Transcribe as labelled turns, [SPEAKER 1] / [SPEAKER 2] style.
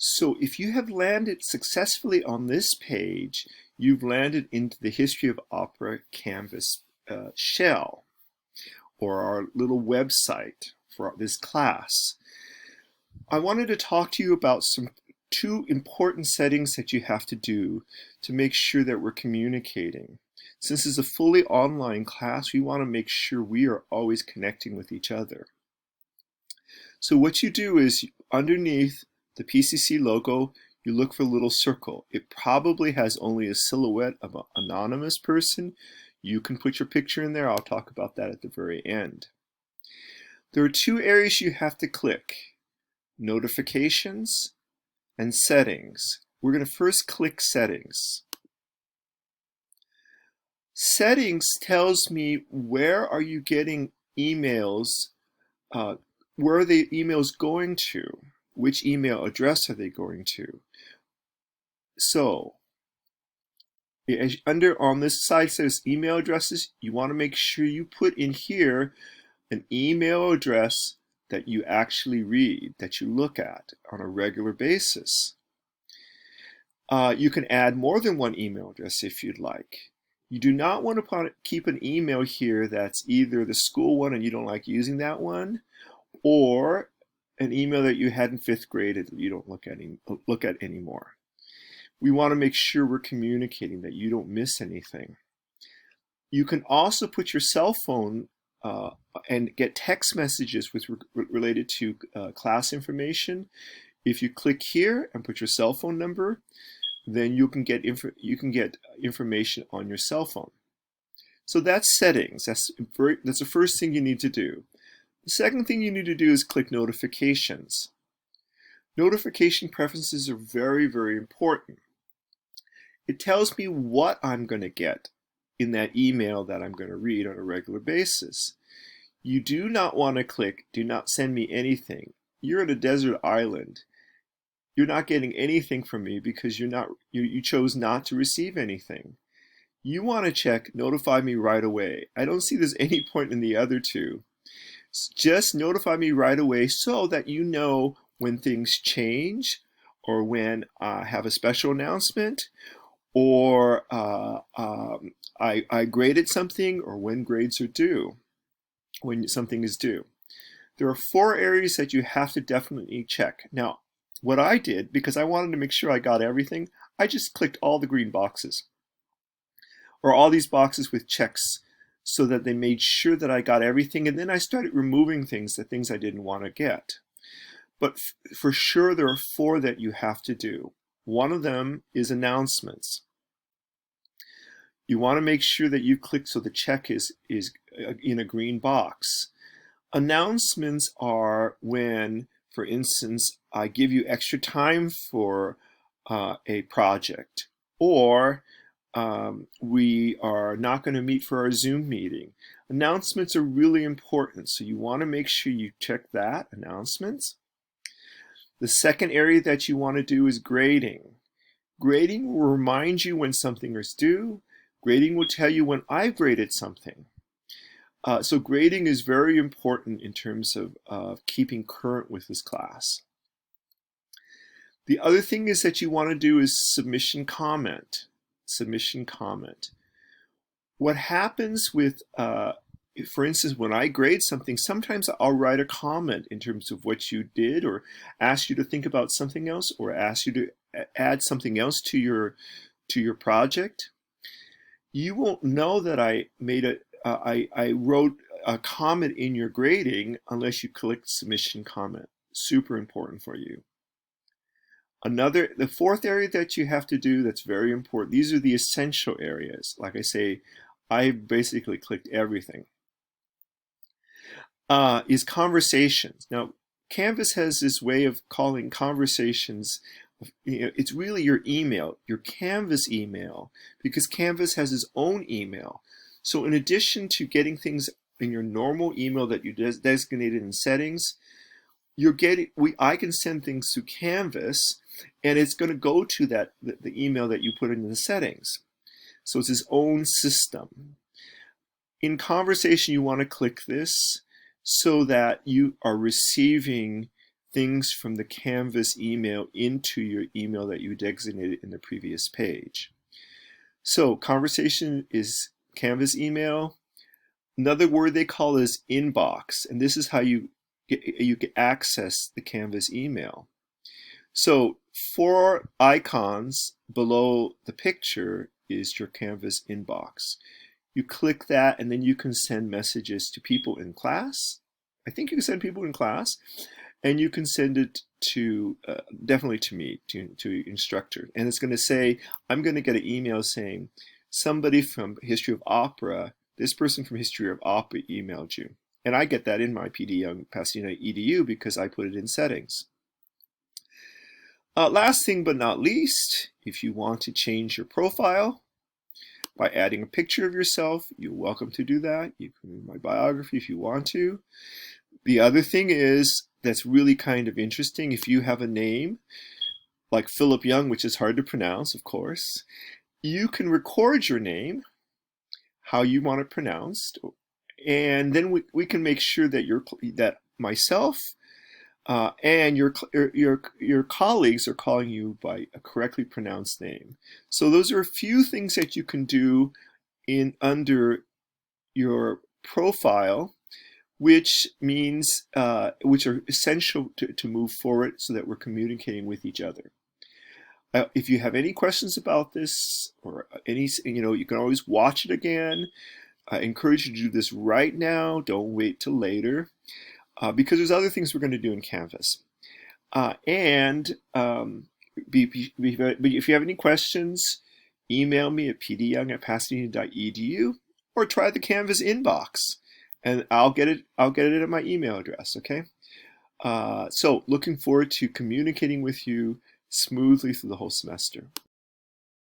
[SPEAKER 1] So if you have landed successfully on this page, you've landed into the History of Opera Canvas shell, or our little website for this class. I wanted to talk to you about two important settings that you have to do to make sure that we're communicating. Since it's a fully online class, we want to make sure we are always connecting with each other. So what you do is underneath the PCC logo, you look for a little circle. It probably has only a silhouette of an anonymous person. You can put your picture in there. I'll talk about that at the very end. There are two areas you have to click: notifications and settings. We're going to first click settings. Settings tells me where are you getting emails, where are the emails going to, which email address are they going to. So on this side says email addresses, you want to make sure you put in here an email address that you actually read, that you look at on a regular basis. You can add more than one email address if you'd like. You do not want to keep an email here that's either the school one and you don't like using that one, or an email that you had in 5th grade that you don't look at anymore. We want to make sure we're communicating, that you don't miss anything. You can also put your cell phone and get text messages related to class information. If you click here and put your cell phone number, then you can get information on your cell phone. So that's settings. That's the first thing you need to do. The second thing you need to do is click notifications. Notification preferences are very, very important. It tells me what I'm going to get in that email that I'm going to read on a regular basis. You do not want to click do not send me anything. You're at a desert island. You're not getting anything from me because you chose not to receive anything. You want to check notify me right away. I don't see there's any point in the other two. Just notify me right away so that you know when things change, or when I have a special announcement, or I graded something, or when grades are due, when something is due. There are 4 areas that you have to definitely check. Now, what I did, because I wanted to make sure I got everything, I just clicked all the green boxes, or all these boxes with checks, so that they made sure that I got everything, and then I started removing things I didn't want to get. But for sure there are 4 that you have to do. One of them is announcements. You want to make sure that you click so the check is in a green box. Announcements are when, for instance, I give you extra time for a project, or we are not going to meet for our Zoom meeting. Announcements are really important, so you want to make sure you check that, announcements. The second area that you want to do is grading. Grading will remind you when something is due. Grading will tell you when I've graded something. So grading is very important in terms of keeping current with this class. The other thing is that you want to do is submission comment. Submission comment. What happens with, for instance, when I grade something, sometimes I'll write a comment in terms of what you did, or ask you to think about something else, or ask you to add something else to your project. You won't know that I wrote a comment in your grading unless you click submission comment. Super important for you. The 4th area that you have to do that's very important, these are the essential areas. Like I say, I basically clicked everything, is conversations. Now, Canvas has this way of calling conversations, it's really your email, your Canvas email, because Canvas has its own email. So in addition to getting things in your normal email that you designated in settings, I can send things to Canvas, and it's going to go to the email that you put in the settings. So it's its own system. In conversation, you want to click this so that you are receiving things from the Canvas email into your email that you designated in the previous page. So conversation is Canvas email. Another word they call is inbox, and this is how you get access the Canvas email. So 4 icons below the picture is your Canvas inbox. You click that and then you can send messages to people in class. I think you can send people in class, and you can send it to, definitely to me, to instructor. And it's going to say, I'm going to get an email saying, somebody from History of Opera, this person from History of Opera emailed you. And I get that in my PD Young Pasadena EDU because I put it in settings. Last thing but not least, if you want to change your profile by adding a picture of yourself, you're welcome to do that. You can read my biography if you want to. The other thing is, that's really kind of interesting, if you have a name like Philip Young, which is hard to pronounce, of course, you can record your name, how you want it pronounced, and then we can make sure that myself and your colleagues are calling you by a correctly pronounced name. So those are a few things that you can do under your profile, which means which are essential to move forward so that we're communicating with each other. If you have any questions about this or any, you can always watch it again. I encourage you to do this right now. Don't wait till later, because there's other things we're going to do in Canvas. But if you have any questions, email me at pdyoung@pasadena.edu or try the Canvas inbox, and I'll get it at my email address. Okay. So looking forward to communicating with you smoothly through the whole semester.